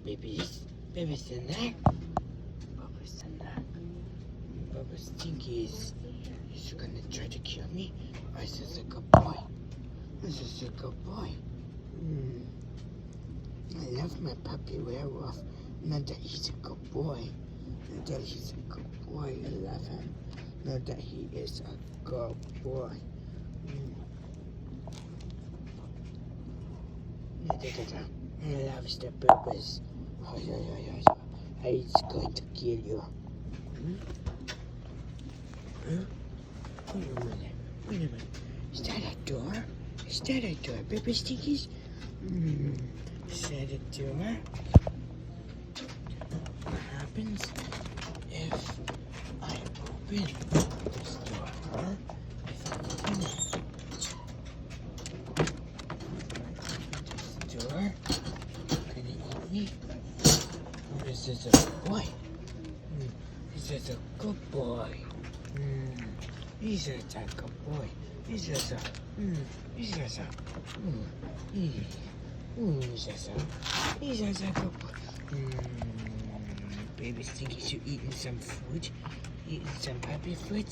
babies. Babies in there. Bubba's in there. Bubba's Stinkies. He's gonna try to kill me. Oh, this is a good boy. This is a good boy. I love my puppy werewolf. Not that he's a good boy. Not that he's a good boy. I love him. Not that he is a good boy. I love the purpose. He's going to kill you. Wait a minute. Is that a door? Is that a door, baby Stinkies? Is that a door? What happens if I open this door? If I open it. This door? Can it eat me? Or is this a boy? Is this a good boy? He's just a good boy. He's just a good boy. Baby Stinky, you eating some food? Eating some puppy food?